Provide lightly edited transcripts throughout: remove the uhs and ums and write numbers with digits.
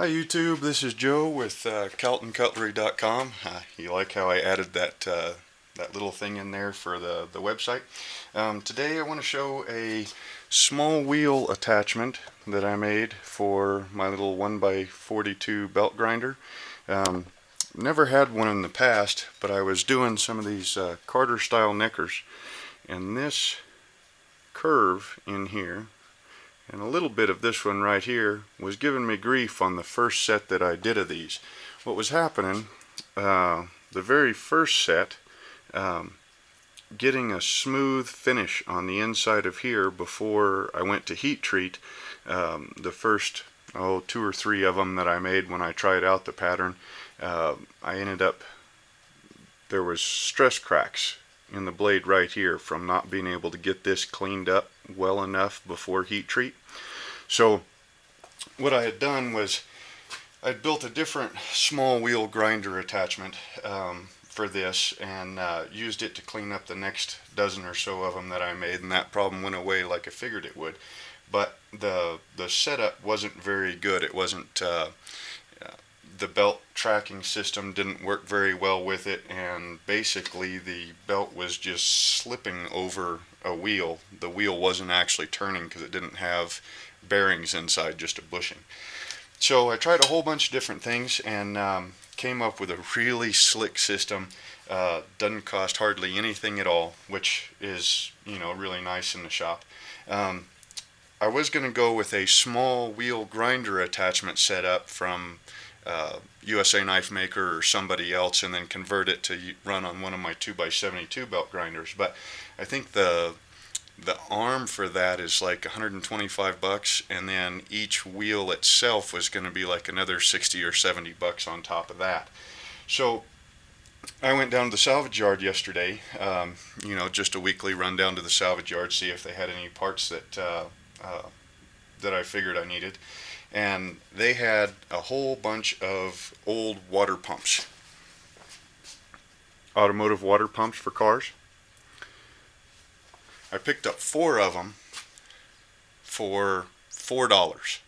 Hi YouTube, this is Joe with CaltonCutlery.com. You like how I added that little thing in there for the website? Today I want to show a small wheel attachment that I made for my little 1x42 belt grinder. Never had one in the past, but I was doing some of these Carter style knickers, and this curve in here and a little bit of this one right here was giving me grief on the first set that I did of these. What was happening, the very first set, getting a smooth finish on the inside of here before I went to heat treat, the first two or three of them that I made when I tried out the pattern, I ended up, there was stress cracks in the blade right here from not being able to get this cleaned up well enough before heat treat. So what I had done was I'd built a different small wheel grinder attachment for this, and used it to clean up the next dozen or so of them that I made, and that problem went away like I figured it would. But the setup wasn't very good. It wasn't the belt tracking system didn't work very well with it, and basically the belt was just slipping over a wheel. The wheel wasn't actually turning because it didn't have bearings inside, just a bushing. So I tried a whole bunch of different things and came up with a really slick system. Doesn't cost hardly anything at all, which is, really nice in the shop. I was going to go with a small wheel grinder attachment setup from USA Knife Maker or somebody else, and then convert it to run on one of my 2x72 belt grinders. But I think the arm for that is like 125 bucks, and then each wheel itself was going to be like another 60 or 70 bucks on top of that. So I went down to the salvage yard yesterday, just a weekly run down to the salvage yard, see if they had any parts that I figured I needed. And they had a whole bunch of old water pumps, automotive water pumps for cars. I picked up 4 of them for $4.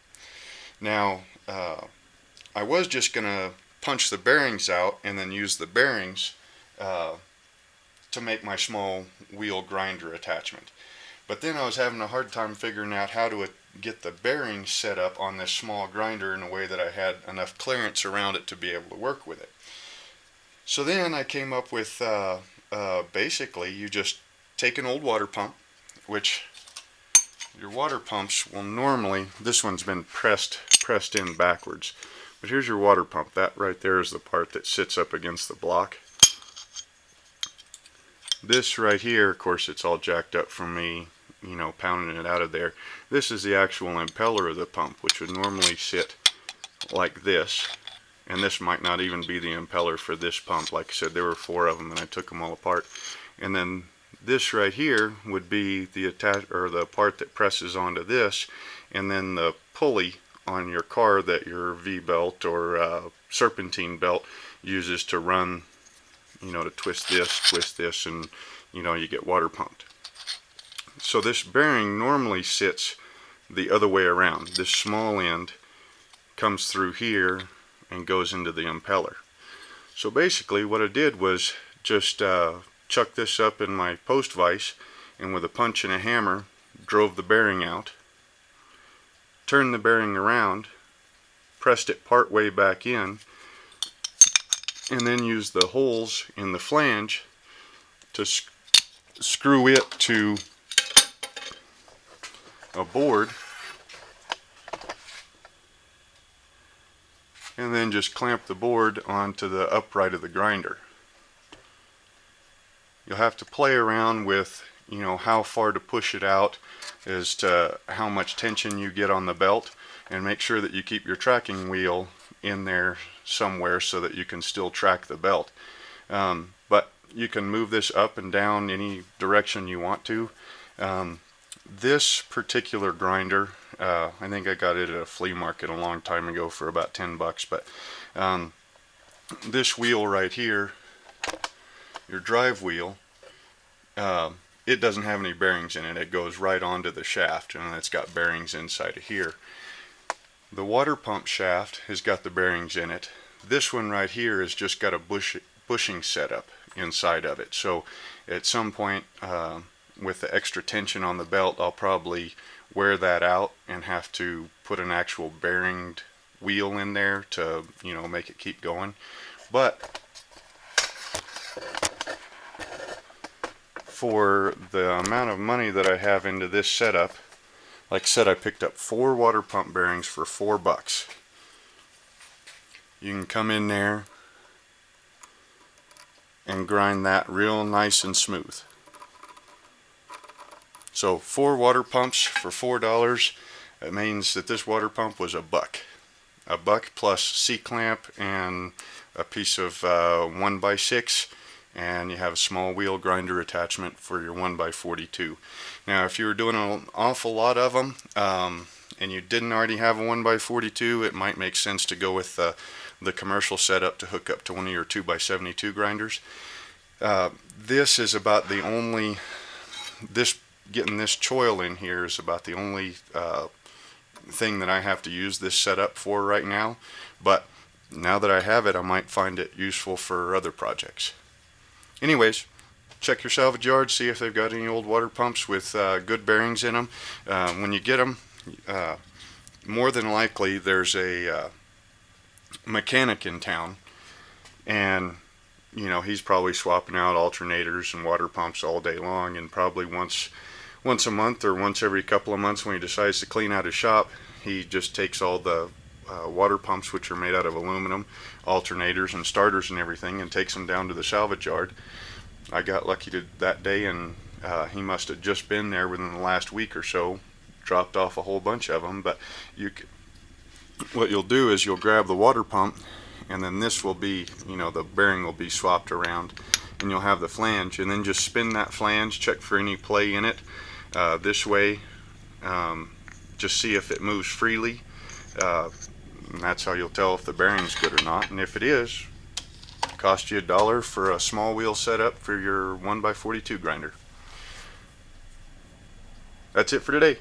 Now, I was just going to punch the bearings out and then use the bearings to make my small wheel grinder attachment. But then I was having a hard time figuring out how to get the bearings set up on this small grinder in a way that I had enough clearance around it to be able to work with it. So then I came up with basically you just take an old water pump, which your water pumps will normally, this one's been pressed in backwards, but here's your water pump. That right there is the part that sits up against the block. This right here, of course, it's all jacked up from me, pounding it out of there. This is the actual impeller of the pump, which would normally sit like this. And this might not even be the impeller for this pump. Like I said, there were 4 of them, and I took them all apart. And then this right here would be the the part that presses onto this, and then the pulley on your car that your V-belt or serpentine belt uses to run, to twist this, and you get water pumped. So this bearing normally sits the other way around. This small end comes through here and goes into the impeller. So basically what I did was just chuck this up in my post vise, and with a punch and a hammer drove the bearing out, turned the bearing around, pressed it part way back in, and then used the holes in the flange to screw it to a board, and then just clamp the board onto the upright of the grinder. You'll have to play around with how far to push it out as to how much tension you get on the belt, and make sure that you keep your tracking wheel in there somewhere so that you can still track the belt. But you can move this up and down any direction you want to. This particular grinder, I think I got it at a flea market a long time ago for about 10 bucks, but this wheel right here, your drive wheel, it doesn't have any bearings in it. It goes right onto the shaft, and it's got bearings inside of here. The water pump shaft has got the bearings in it. This one right here has just got a bushing setup inside of it. So at some point with the extra tension on the belt, I'll probably wear that out and have to put an actual bearinged wheel in there to, you know, make it keep going. But for the amount of money that I have into this setup, like I said, I picked up 4 water pump bearings for $4. You can come in there and grind that real nice and smooth. So 4 water pumps for $4. It means that this water pump was $1. $1 plus C-clamp and a piece of 1x6, and you have a small wheel grinder attachment for your 1x42. Now if you were doing an awful lot of them and you didn't already have a 1x42, it might make sense to go with the commercial setup to hook up to one of your 2x72 grinders. This is about the only, getting this choil in here is about the only thing that I have to use this setup for right now, but now that I have it, I might find it useful for other projects. Anyways, check your salvage yard, see if they've got any old water pumps with good bearings in them. When you get them, more than likely there's a mechanic in town, and you know, he's probably swapping out alternators and water pumps all day long, and probably once a month or once every couple of months when he decides to clean out his shop, he just takes all the water pumps, which are made out of aluminum, alternators and starters and everything, and takes them down to the salvage yard. I got lucky that day, and he must have just been there within the last week or so, dropped off a whole bunch of them. But what you'll do is you'll grab the water pump, and then this will be, you know, the bearing will be swapped around, and you'll have the flange, and then just spin that flange, check for any play in it this way, just see if it moves freely. And that's how you'll tell if the bearing's good or not. And if it is, it cost you $1 for a small wheel setup for your 1x42 grinder. That's it for today.